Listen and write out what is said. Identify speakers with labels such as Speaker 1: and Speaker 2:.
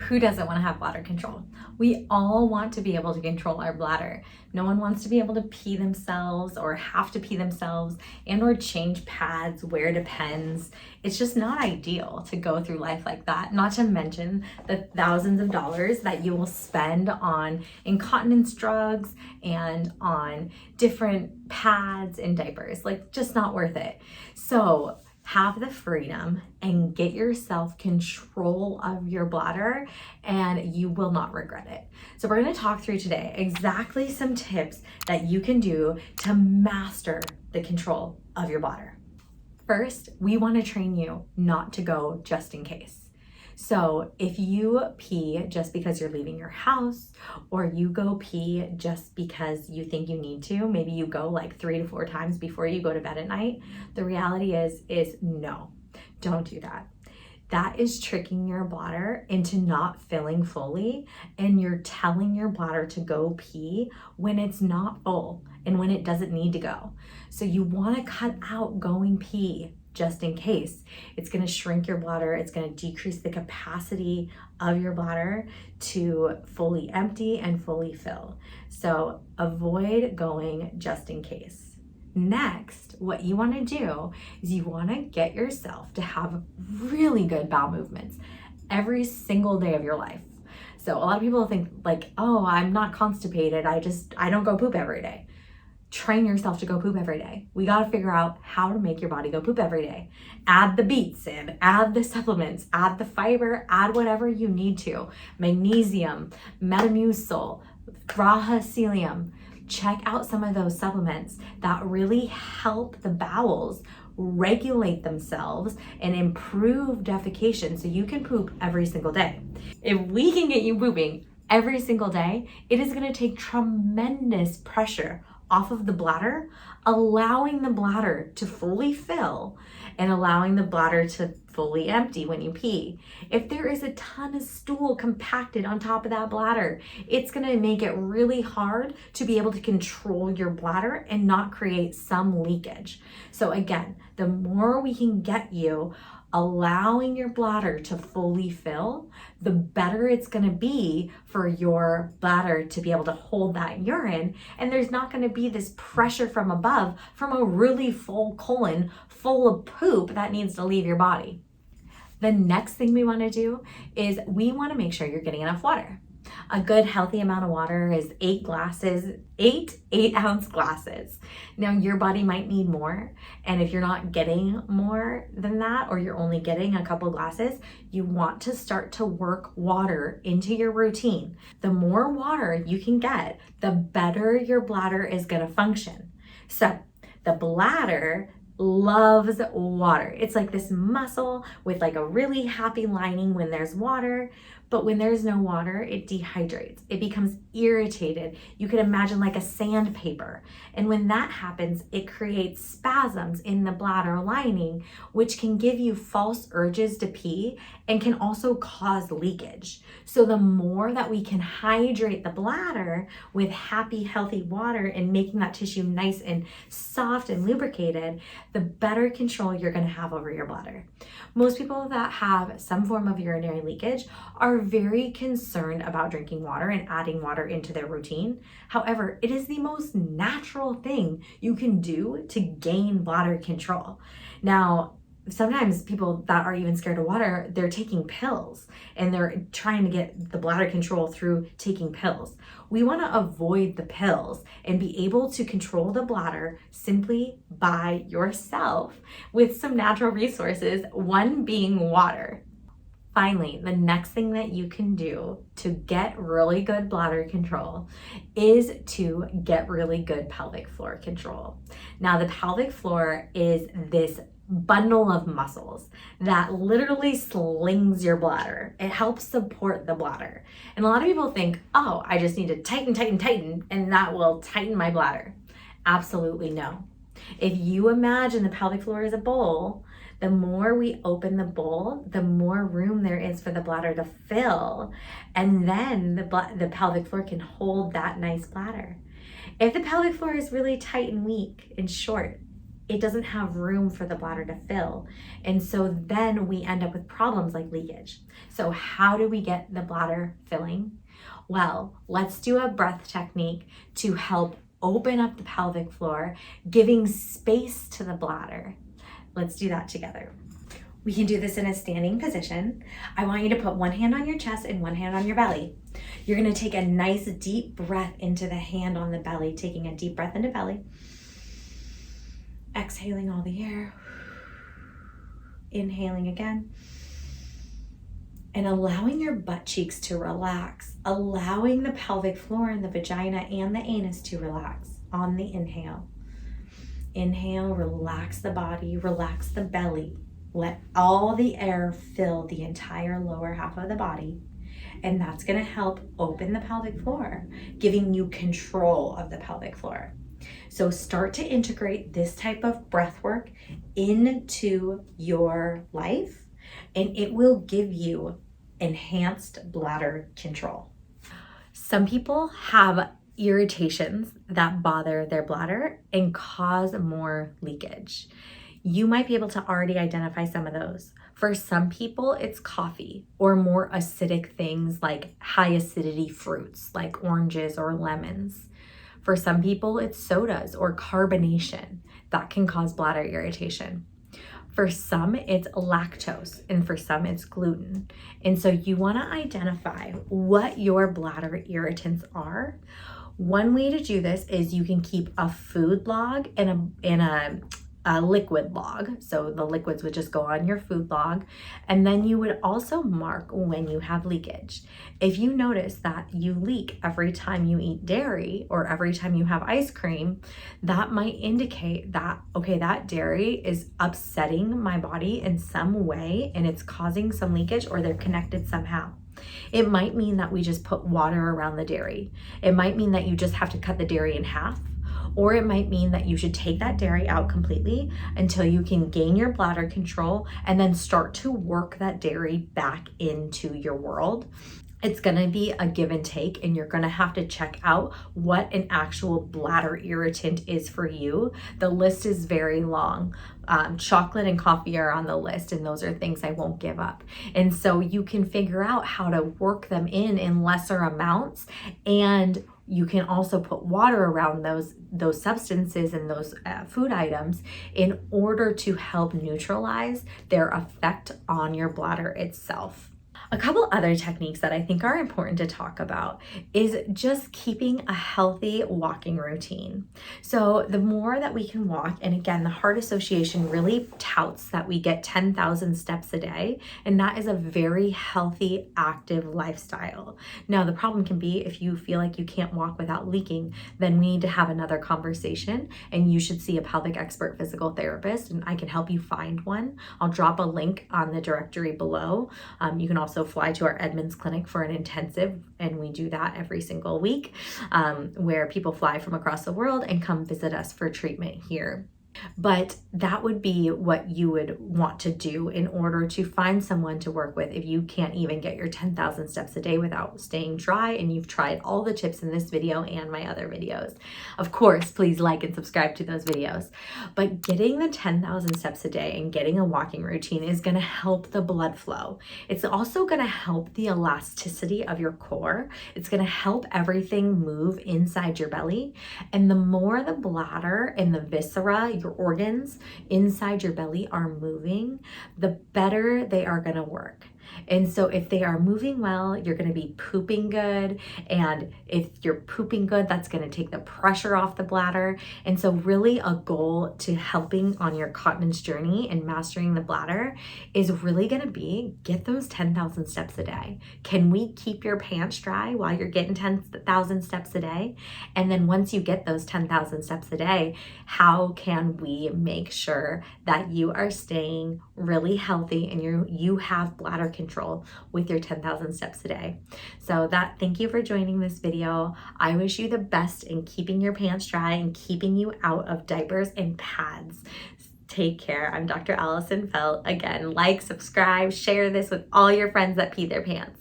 Speaker 1: Who doesn't want to have bladder control? We all want to be able to control our bladder. No one wants to be able to pee themselves or have to pee themselves and or change pads, wear Depends. It's just not ideal to go through life like that, not to mention the thousands of dollars that you will spend on incontinence drugs and on different pads and diapers. Like, just not worth it. So have the freedom and get yourself control of your bladder, and you will not regret it. So we're going to talk through today exactly some tips that you can do to master the control of your bladder. First, we want to train you not to go just in case. So if you pee just because you're leaving your house, or you go pee just because you think you need to, maybe you go like 3 to 4 times before you go to bed at night, the reality is no, don't do that. That is tricking your bladder into not filling fully, and you're telling your bladder to go pee when it's not full and when it doesn't need to go. So you want to cut out going pee just in case. It's going to shrink your bladder. It's going to decrease the capacity of your bladder to fully empty and fully fill. So avoid going just in case. Next, what you want to do is you want to get yourself to have really good bowel movements every single day of your life. So a lot of people think like, oh, I'm not constipated. I don't go poop every day. Train yourself to go poop every day. We got to figure out how to make your body go poop every day. Add the beets in, add the supplements, add the fiber, add whatever you need to. Magnesium, Metamucil, Graha Cilium. Check out some of those supplements that really help the bowels regulate themselves and improve defecation so you can poop every single day. If we can get you pooping every single day, it is going to take tremendous pressure off of the bladder, allowing the bladder to fully fill and allowing the bladder to fully empty when you pee. If there is a ton of stool compacted on top of that bladder, it's going to make it really hard to be able to control your bladder and not create some leakage. So again, the more we can get you allowing your bladder to fully fill, the better it's going to be for your bladder to be able to hold that urine, and there's not going to be this pressure from above from a really full colon full of poop that needs to leave your body. The next thing we want to do is we want to make sure you're getting enough water. A good healthy amount of water is 8 8-ounce glasses. Now your body might need more, and if you're not getting more than that, or you're only getting a couple glasses, you want to start to work water into your routine. The more water you can get, the better your bladder is going to function. So the bladder loves water. It's like this muscle with like a really happy lining when there's water, but when there's no water, it dehydrates. It becomes irritated. You could imagine like a sandpaper. And when that happens, it creates spasms in the bladder lining, which can give you false urges to pee and can also cause leakage. So the more that we can hydrate the bladder with happy, healthy water and making that tissue nice and soft and lubricated, the better control you're going to have over your bladder. Most people that have some form of urinary leakage are very concerned about drinking water and adding water into their routine. However, it is the most natural thing you can do to gain bladder control. Now, sometimes people that are even scared of water, they're taking pills and they're trying to get the bladder control through taking pills. We want to avoid the pills and be able to control the bladder simply by yourself with some natural resources, one being water. Finally, the next thing that you can do to get really good bladder control is to get really good pelvic floor control. Now, the pelvic floor is this bundle of muscles that literally slings your bladder. It helps support the bladder. And a lot of people think, oh, I just need to tighten, and that will tighten my bladder. Absolutely no. If you imagine the pelvic floor as a bowl, the more we open the bowl, the more room there is for the bladder to fill. And then the pelvic floor can hold that nice bladder. If the pelvic floor is really tight and weak and short, it doesn't have room for the bladder to fill. And so then we end up with problems like leakage. So how do we get the bladder filling? Well, let's do a breath technique to help open up the pelvic floor, giving space to the bladder. Let's do that together. We can do this in a standing position. I want you to put one hand on your chest and one hand on your belly. You're gonna take a nice deep breath into the hand on the belly, taking a deep breath into belly. Exhaling all the air. Inhaling again. And allowing your butt cheeks to relax, allowing the pelvic floor and the vagina and the anus to relax on the inhale. Inhale, relax the body, relax the belly. Let all the air fill the entire lower half of the body. And that's gonna help open the pelvic floor, giving you control of the pelvic floor. So start to integrate this type of breath work into your life, and it will give you enhanced bladder control. Some people have irritations that bother their bladder and cause more leakage. You might be able to already identify some of those. For some people, it's coffee or more acidic things like high acidity fruits like oranges or lemons. For some people, it's sodas or carbonation that can cause bladder irritation. For some, it's lactose, and for some, it's gluten. And so you want to identify what your bladder irritants are. One way to do this is you can keep a food log and a liquid log. So the liquids would just go on your food log. And then you would also mark when you have leakage. If you notice that you leak every time you eat dairy or every time you have ice cream, that might indicate that, okay, that dairy is upsetting my body in some way and it's causing some leakage, or they're connected somehow. It might mean that we just put water around the dairy. It might mean that you just have to cut the dairy in half. Or it might mean that you should take that dairy out completely until you can gain your bladder control and then start to work that dairy back into your world. It's gonna be a give and take, and you're gonna have to check out what an actual bladder irritant is for you. The list is very long. Chocolate and coffee are on the list, and those are things I won't give up. And so you can figure out how to work them in lesser amounts, and you can also put water around those substances and those food items in order to help neutralize their effect on your bladder itself. A couple other techniques that I think are important to talk about is just keeping a healthy walking routine. So the more that we can walk, and again, the Heart Association really touts that we get 10,000 steps a day, and that is a very healthy, active lifestyle. Now, the problem can be if you feel like you can't walk without leaking, then we need to have another conversation, and you should see a pelvic expert physical therapist, and I can help you find one. I'll drop a link on the directory below. You can also fly to our Edmonds clinic for an intensive, and we do that every single week, where people fly from across the world and come visit us for treatment here. But that would be what you would want to do in order to find someone to work with if you can't even get your 10,000 steps a day without staying dry and you've tried all the tips in this video and my other videos. Of course, please like and subscribe to those videos. But getting the 10,000 steps a day and getting a walking routine is going to help the blood flow. It's also going to help the elasticity of your core. It's going to help everything move inside your belly. And the more the bladder and the viscera, your organs inside your belly are moving, the better they are going to work. And so if they are moving well, you're going to be pooping good. And if you're pooping good, that's going to take the pressure off the bladder. And so really a goal to helping on your continence journey and mastering the bladder is really going to be get those 10,000 steps a day. Can we keep your pants dry while you're getting 10,000 steps a day? And then once you get those 10,000 steps a day, how can we make sure that you are staying really healthy and you have bladder control with your 10,000 steps a day? So thank you for joining this video. I wish you the best in keeping your pants dry and keeping you out of diapers and pads. Take care. I'm Dr. Allison Felt. Again, like, subscribe, share this with all your friends that pee their pants.